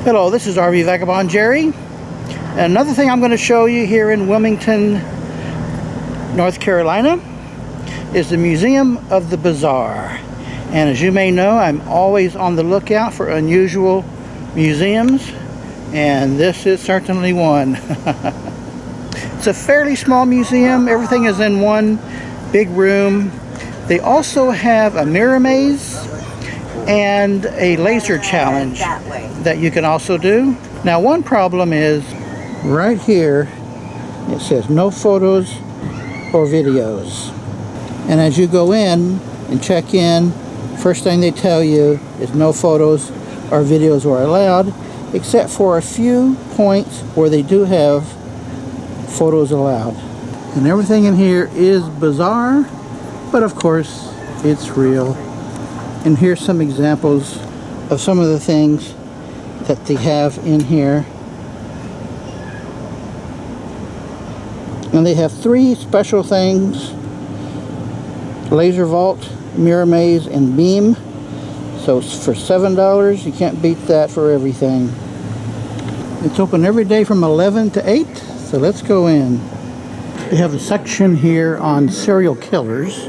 Hello, this is RV Vagabond Jerry. And another thing I'm going to show you here in Wilmington, North Carolina is the Museum of the Bizarre. And as you may know, I'm always on the lookout for unusual museums, and this is certainly one. It's a fairly small museum. Everything is in one big room. They also have a mirror maze and a laser challenge that you can also do. Now, one problem is right here it says no photos or videos, and as you go in and check in, first thing they tell you is no photos or videos are allowed, except for a few points where they do have photos allowed. And everything in here is bizarre, but of course it's real. And here's some examples of some of the things that they have in here. And they have three special things: laser vault, mirror maze, and beam. So it's for $7. You can't beat that for everything. It's open every day from 11 to 8. So let's go in. They have a section here on serial killers.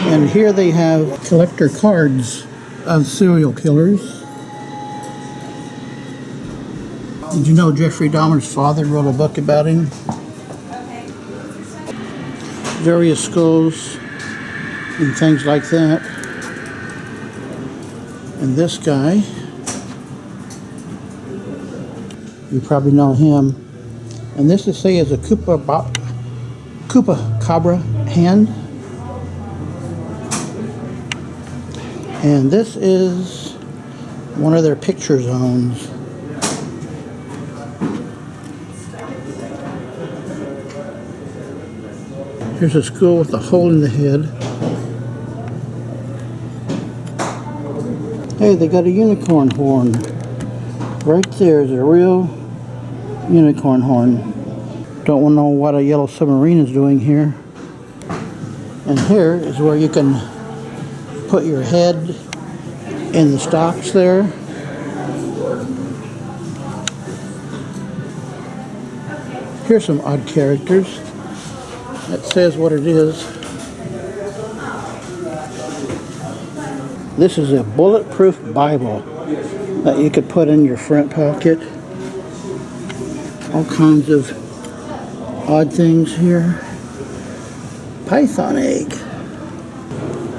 And here they have collector cards of serial killers. Did you know Jeffrey Dahmer's father wrote a book about him? Various skulls and things like that. And this guy, you probably know him. And this to say is a Chupacabra hand. And this is one of their picture zones. Here's a skull with a hole in the head. Hey, they got a unicorn horn. Right there is a real unicorn horn. Don't know what a yellow submarine is doing here. And here is where you can put your head in the stocks there. Here's some odd characters. That says what it is. This is a bulletproof Bible that you could put in your front pocket. All kinds of odd things here. Python egg.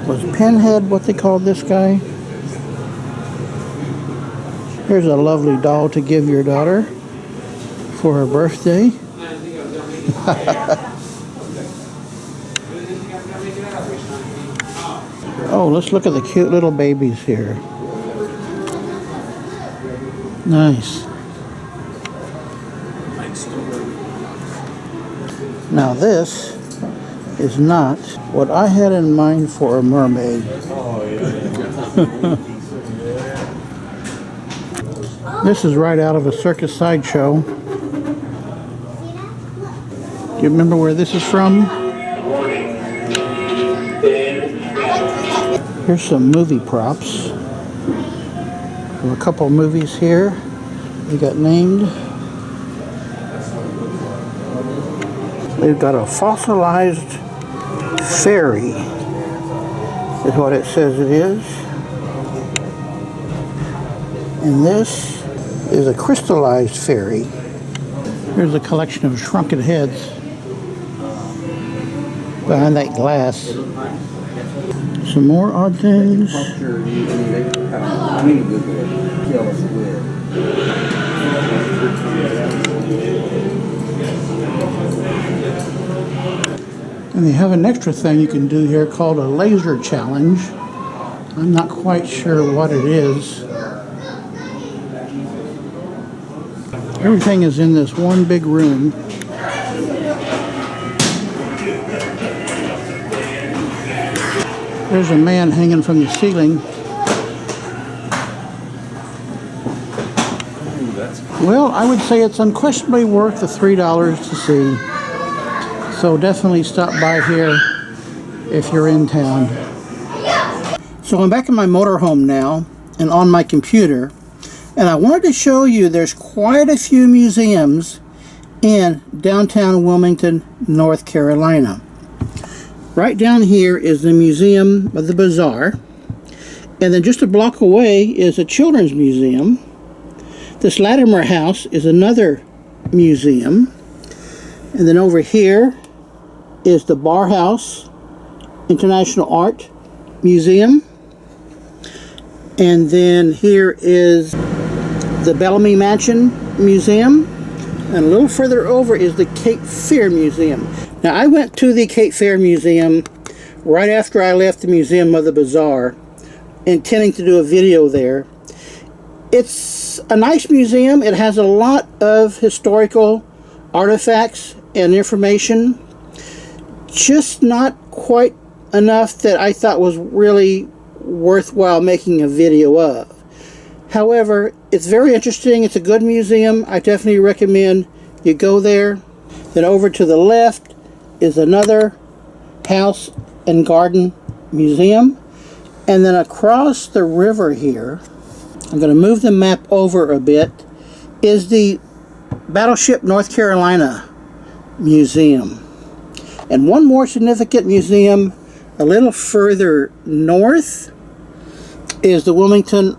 Was Pinhead what they called this guy? Here's a lovely doll to give your daughter for her birthday. Oh, let's look at the cute little babies here. Nice. Now this is not what I had in mind for a mermaid. This is right out of a circus sideshow. Do you remember where this is from? Here's some movie props from a couple movies here. They got named. They've got a fossilized fairy, is what it says it is. And this is a crystallized fairy. Here's a collection of shrunken heads behind that glass. Some more odd things. And they have an extra thing you can do here called a laser challenge. I'm not quite sure what it is. Everything is in this one big room. There's a man hanging from the ceiling. Well, I would say it's unquestionably worth the $3 to see. So definitely stop by here if you're in town. So I'm back in my motorhome now, and on my computer And I wanted to show you there's quite a few museums in downtown Wilmington, North Carolina. Right down here is the Museum of the Bazaar, and then just a block away is a children's museum. This Latimer House is another museum, and then over here is the Bar House International Art Museum, and then here is the Bellamy Mansion Museum, and a little further over is the Cape Fear Museum. Now, I went to the Cape Fear Museum right after I left the Museum of the Bazaar, intending to do a video there. It's a nice museum. It has a lot of historical artifacts and information, just not quite enough that I thought was really worthwhile making a video of. However, it's very interesting. It's a good museum. I definitely recommend you go there. Then over to the left is another house and garden museum. And then across the river here, I'm going to move the map over a bit, is the Battleship North Carolina Museum. And one more significant museum a little further north is the Wilmington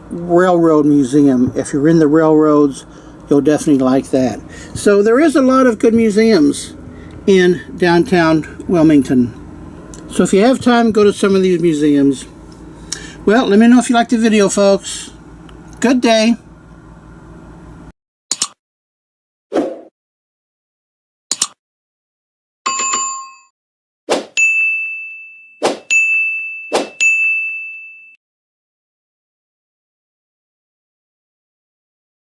Railroad Museum. If you're in the railroads, you'll definitely like that. So there is a lot of good museums in downtown Wilmington. So if you have time, go to some of these museums. Well, let me know if you liked the video, folks. Good day.